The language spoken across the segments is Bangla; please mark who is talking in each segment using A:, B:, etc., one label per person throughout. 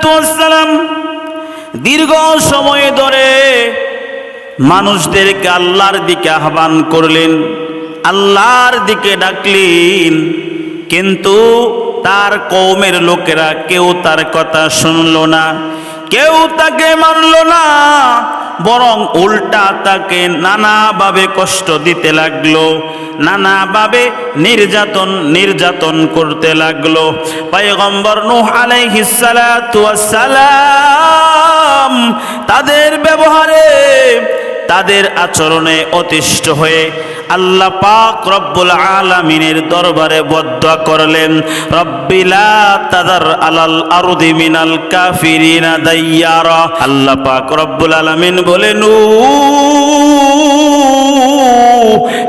A: সালাতু ওয়াস সালাম দীর্ঘ সময় ধরে মানুষদেরকে আল্লাহর দিকে আহ্বান করলেন, আল্লাহর দিকে ডাকলেন, কিন্তু তার কওমের লোকেরা কেউ তার কথা শুনল না, কেউ তাকে মানল না, বরং উল্টা তাকে নানাভাবে কষ্ট দিতে লাগলো, নানাভাবে নির্যাতন করতে লাগলো। পয়গম্বর নূহ আলাইহিস সালাতু ওয়াস সালাম তাদের ব্যবহারে, তাদের আচরণে অতিষ্ঠ হয়ে আল্লাহ পাক রব্বুল আলামিনের দরবারে বদদুয়া করলেন, রব্বি লা তাযার আলাল আরদি মিনাল কাফিরিনা দাইয়ারা। আল্লাহ পাক রব্বুল আলামিন বলেন,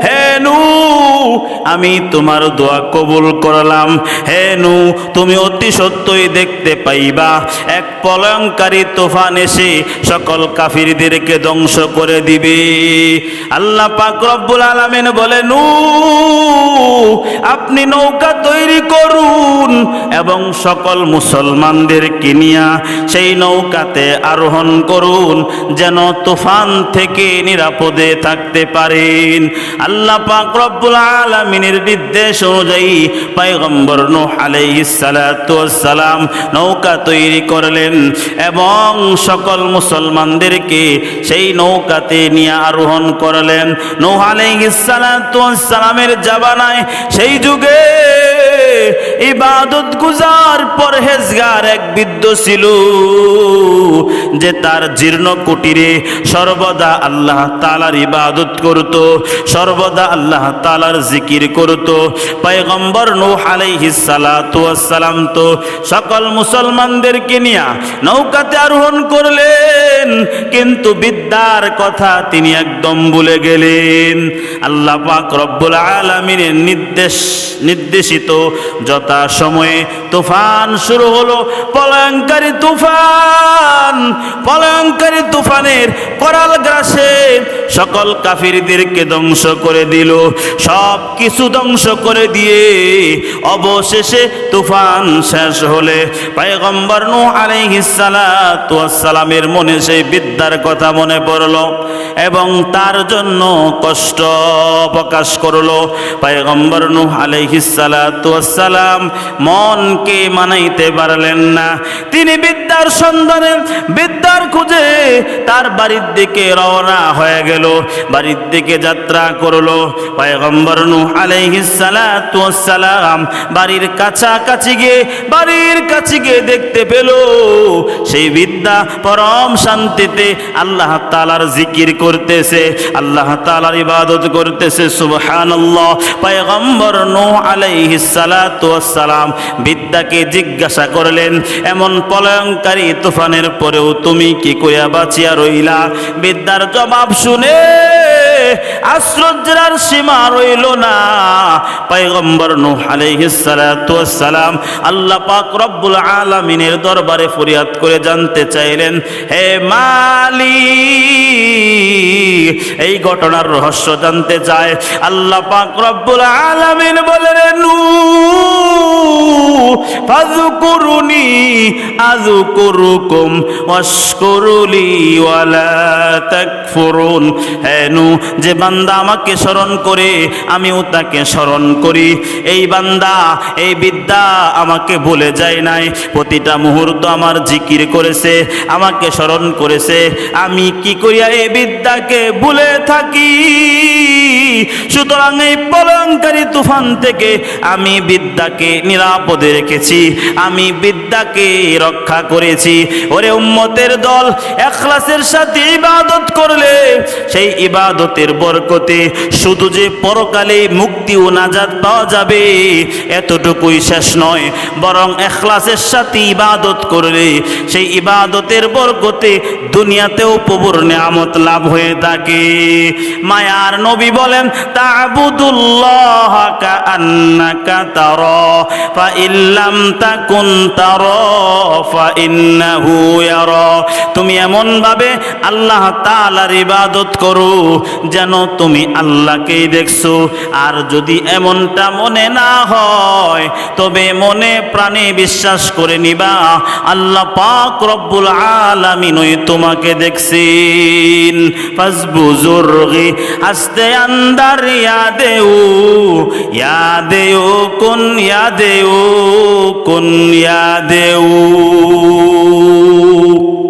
A: হে নূহ, আমি তোমার দোয়া কবুল করলাম। হে নূহ, তুমি অতি সত্যই দেখতে পাইবা এক প্রলয়ঙ্কারী তুফান এসে সকল কাফিরদেরকে ধ্বংস করে দিবে। আল্লাহ পাক রব্বুল আলামিন বলে, নূহ, আপনি নৌকা তৈরি করুন এবং সকল মুসলমানদেরকে নিয়ে সেই নৌকাতে আরোহণ করুন, যেন তুফান থেকে নিরাপদে থাকতে পারেন। আল্লাহ পাক রব্বুল আলামিনের নির্দেশ অনুযায়ী পয়গম্বর নূহ আলাইহিস সালাতু ওয়াস সালাম নৌকা তৈরি করলেন এবং সকল মুসলমানদেরকে সেই নৌকাতে নিয়ে আরোহণ করলেন। নূহ আলাইহিস সালাতু ওয়াস সালামের জামানায় সেই যুগে ইবাদত গুজার পরহেজগার এক বৃদ্ধ ছিল, যে তার জীর্ণ কুটিরে সর্বদা আল্লাহ তাআলার ইবাদত করত, সর্বদা আল্লাহ তাআলার জিকির করত। পয়গম্বর নূহ আলাইহিস সালাতু ওয়াস সালাম তো সকল মুসলমানদেরকে নিয়ে নৌকাতে আরোহণ করলেন, কিন্তু বিদ্যার কথা তিনি একদম ভুলে গেলেন। আল্লাহ পাক রব্বুল আলামিনের নির্দেশিত যথা সময়ে তুফান শুরু হলো, প্রলয়ঙ্কারী তুফানের করাল গ্রাসে সকল কাফিরদেরকে ধ্বংস করে দিল। সব কিছু ধ্বংস করে দিয়ে অবশেষে তুফান শেষ হলে পয়গম্বর নূহ আলাইহিস সালাতু ওয়াস সালামের মনে সেই বিদ্যার কথা মনে পড়ল এবং তার জন্য কষ্ট প্রকাশ করলো। পয়গম্বর নূহ আলাইহিস সালাতু ওয়াস সালাম মনকে মানাইতে পারলেন না। তিনি বিদ্যার সন্ধানে, বিদ্যার খুঁজে তার বাড়ির দিকে রওনা হয়ে গেল, বাড়ির দিকে যাত্রা করলো। পয়গম্বর নূহ আলাইহিস সালাতু ওয়াস সালাম বাড়ির কাছাকাছি গিয়ে দেখতে পেল সেই বিদ্যা পরম শান্তিতে আল্লাহ তাআলার জিকির করতেছে, আল্লাহ তাআলার ইবাদত করতেছে। সুবহানাল্লাহ। পয়গম্বর নূহ আলাইহিস সালাতু ওয়াস সালাম বিদ্যাকে জিজ্ঞাসা করলেন, এমন প্রলয়ঙ্কারী তুফানের পরেও তুমি কি কইয়া বাঁচিয়া রইলা? বিদ্যার জবাব শুনে আশ্চর্যের সীমা রইল না। পয়গম্বর নূহ আলাইহিস সালাতু ওয়াস সালাম আল্লাহ পাক রব্বুল আলামিনের দরবারে ফরিয়াদ করে জানতে চাইলেন, হে মালিক, এই ঘটনার রহস্য জানতে চায়। আল্লাহ পাক রব্বুল আলামিন বলেন, নূহ ফাযকুরুনি আযকুরুকুম ওয়াশকুরুলি ওয়ালা তাকফুরুন। হে নূহ, যে বান্দা আমাকে স্মরণ করে আমিও তাকে স্মরণ করি। এই বান্দা এই বিদ্যা আমাকে ভুলে যায় নাই, প্রতিটা মুহূর্ত আমার জিকির করেছে, আমাকে স্মরণ করেছে। আমি কি করিয়া এই বিদ্যাকে ভুলে থাকি? সুতরাং এই প্রলয়ঙ্কারী তুফান থেকে আমি বিদ্যাকে নিরাপদে রেখেছি, আমি বিদ্যাকে রক্ষা করেছি। ওরে উম্মতের দল, ইখলাসের সাথে ইবাদত করলে সেই ইবাদতের বরকতে শুধু যে পরকালে মুক্তি ও নাজাত পাওয়া যাবে এতটুকুই শেষ নয়, বরং ইখলাসের সাথে ইবাদত করলে সেই ইবাদতের বরকতে দুনিয়াতেও প্রভুর নিয়ামত লাভ হয়ে থাকে। মায়ার নবী বলেন, তা'বুদুল্লাহ কাআন্নাকা তারা ফা ইল্লাম তাকুন তারা ফা ইন্নাহু ইয়ারা। তুমি এমন ভাবে আল্লাহ তাআলার ইবাদত করো যেন তুমি আল্লাহকেই দেখছো। আর যদি এমনটা মনে না হয় তবে মনে প্রাণে বিশ্বাস করে নিবা আল্লাহ পাক রব্বুল আলামিনই তোমাকে দেখছেন। ফাসবুজুরগি আস্তে আন্দার ইয়াদেও কোন ইয়াদেও